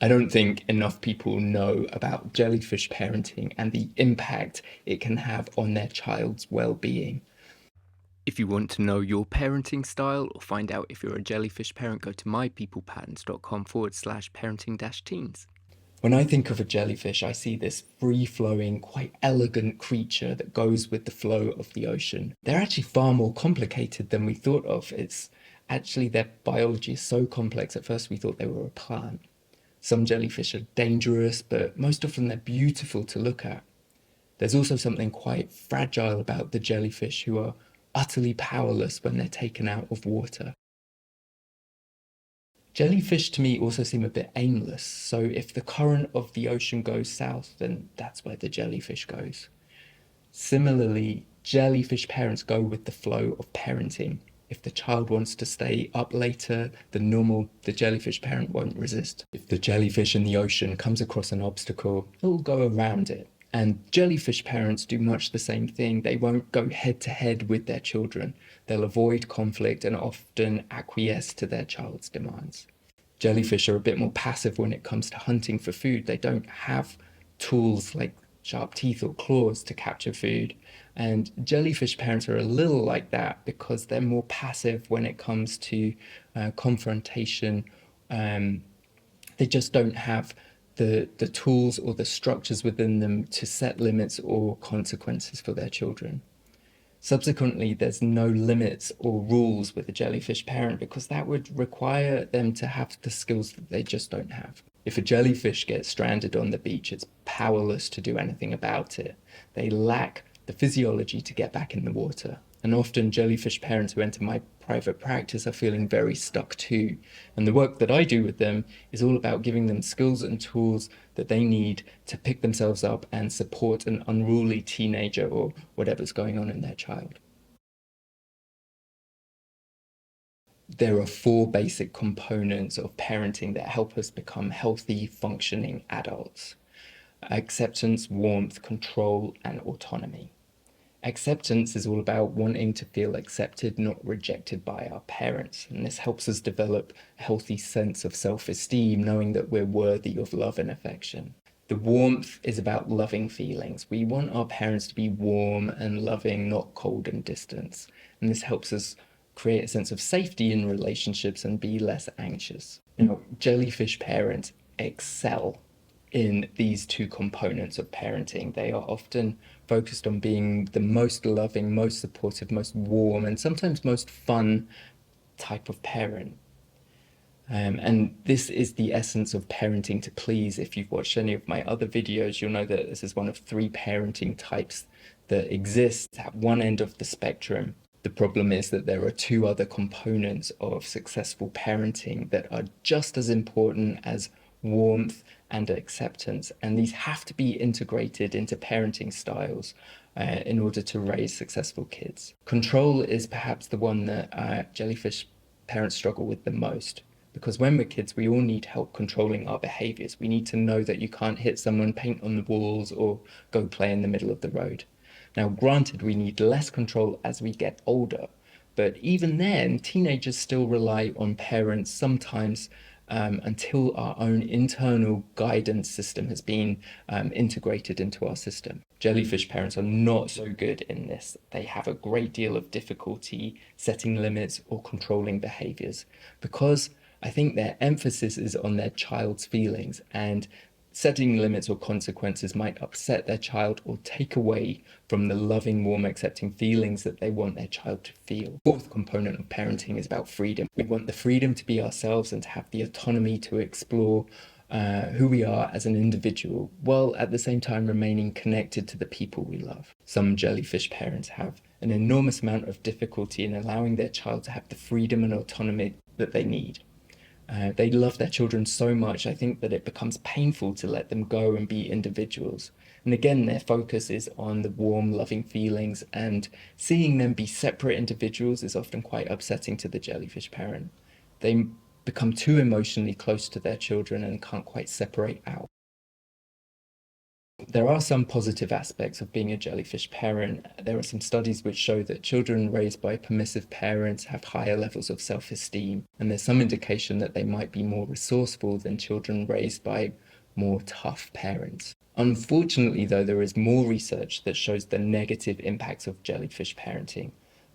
I don't think enough people know about jellyfish parenting and the impact it can have on their child's well-being. If you want to know your parenting style or find out if you're a jellyfish parent, go to mypeoplepatterns.com/parenting-teens. When I think of a jellyfish, I see this free-flowing, quite elegant creature that goes with the flow of the ocean. They're actually far more complicated than we thought of. It's actually, their biology is so complex. At first we thought they were a plant. Some jellyfish are dangerous, but most often they're beautiful to look at. There's also something quite fragile about the jellyfish, who are utterly powerless when they're taken out of water. Jellyfish to me also seem a bit aimless, so if the current of the ocean goes south, then that's where the jellyfish goes. Similarly, jellyfish parents go with the flow of parenting. If the child wants to stay up later than normal, the jellyfish parent won't resist. If the jellyfish in the ocean comes across an obstacle, it'll go around it. And jellyfish parents do much the same thing. They won't go head to head with their children. They'll avoid conflict and often acquiesce to their child's demands. Jellyfish are a bit more passive when it comes to hunting for food. They don't have tools like sharp teeth or claws to capture food. And jellyfish parents are a little like that because they're more passive when it comes to confrontation. They just don't have the tools or the structures within them to set limits or consequences for their children. Subsequently, there's no limits or rules with a jellyfish parent because that would require them to have the skills that they just don't have. If a jellyfish gets stranded on the beach, it's powerless to do anything about it. They lack the physiology to get back in the water. And often jellyfish parents who enter my private practice are feeling very stuck too. And the work that I do with them is all about giving them skills and tools that they need to pick themselves up and support an unruly teenager or whatever's going on in their child. There are 4 basic components of parenting that help us become healthy, functioning adults: acceptance, warmth, control, and autonomy. Acceptance is all about wanting to feel accepted, not rejected by our parents. And this helps us develop a healthy sense of self-esteem, knowing that we're worthy of love and affection. The warmth is about loving feelings. We want our parents to be warm and loving, not cold and distant. And this helps us create a sense of safety in relationships and be less anxious. Jellyfish parents excel in these 2 components of parenting. They are often focused on being the most loving, most supportive, most warm, and sometimes most fun type of parent. And this is the essence of parenting to please. If you've watched any of my other videos, you'll know that this is one of 3 parenting types that exist at one end of the spectrum. The problem is that there are 2 other components of successful parenting that are just as important as warmth and acceptance, and these have to be integrated into parenting styles in order to raise successful kids. Control is perhaps the one that jellyfish parents struggle with the most, because when we're kids, we all need help controlling our behaviors. We need to know that you can't hit someone, paint on the walls, or go play in the middle of the road. Now, granted, we need less control as we get older, but even then, teenagers still rely on parents sometimes until our own internal guidance system has been integrated into our system. Jellyfish parents are not so good in this. They have a great deal of difficulty setting limits or controlling behaviors because I think their emphasis is on their child's feelings, and setting limits or consequences might upset their child or take away from the loving, warm, accepting feelings that they want their child to feel. The 4th component of parenting is about freedom. We want the freedom to be ourselves and to have the autonomy to explore who we are as an individual, while at the same time remaining connected to the people we love. Some jellyfish parents have an enormous amount of difficulty in allowing their child to have the freedom and autonomy that they need. They love their children so much, I think, that it becomes painful to let them go and be individuals. And again, their focus is on the warm, loving feelings, and seeing them be separate individuals is often quite upsetting to the jellyfish parent. They become too emotionally close to their children and can't quite separate out. There are some positive aspects of being a jellyfish parent. There are some studies which show that children raised by permissive parents have higher levels of self-esteem, and there's some indication that they might be more resourceful than children raised by more tough parents. Unfortunately, though, there is more research that shows the negative impacts of jellyfish parenting,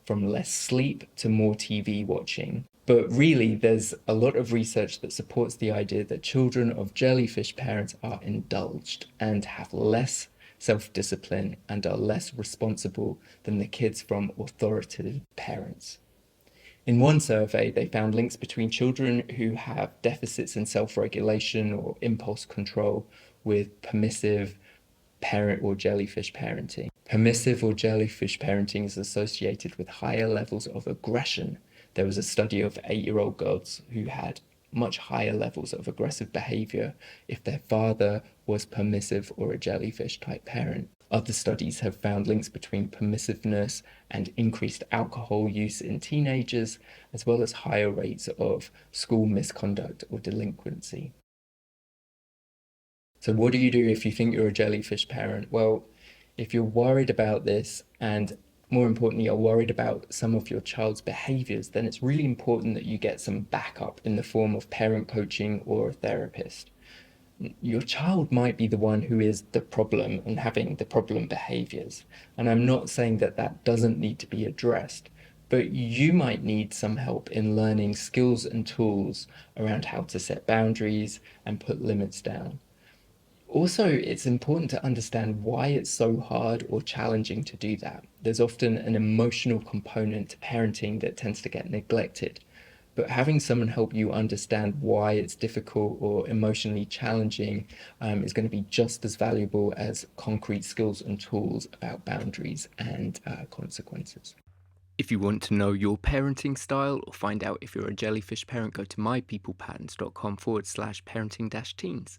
from less sleep to more TV watching. But really, there's a lot of research that supports the idea that children of jellyfish parents are indulged and have less self-discipline and are less responsible than the kids from authoritative parents. In one survey, they found links between children who have deficits in self-regulation or impulse control with permissive parent or jellyfish parenting. Permissive or jellyfish parenting is associated with higher levels of aggression. There was a study of 8-year-old girls who had much higher levels of aggressive behavior if their father was permissive or a jellyfish type parent. Other studies have found links between permissiveness and increased alcohol use in teenagers, as well as higher rates of school misconduct or delinquency. So what do you do if you think you're a jellyfish parent? Well, if you're worried about this, and more importantly, are worried about some of your child's behaviors, then it's really important that you get some backup in the form of parent coaching or a therapist. Your child might be the one who is the problem and having the problem behaviors. And I'm not saying that that doesn't need to be addressed, but you might need some help in learning skills and tools around how to set boundaries and put limits down. Also, it's important to understand why it's so hard or challenging to do that. There's often an emotional component to parenting that tends to get neglected. But having someone help you understand why it's difficult or emotionally challenging is going to be just as valuable as concrete skills and tools about boundaries and consequences. If you want to know your parenting style or find out if you're a jellyfish parent, go to mypeoplepatterns.com/parenting-teens.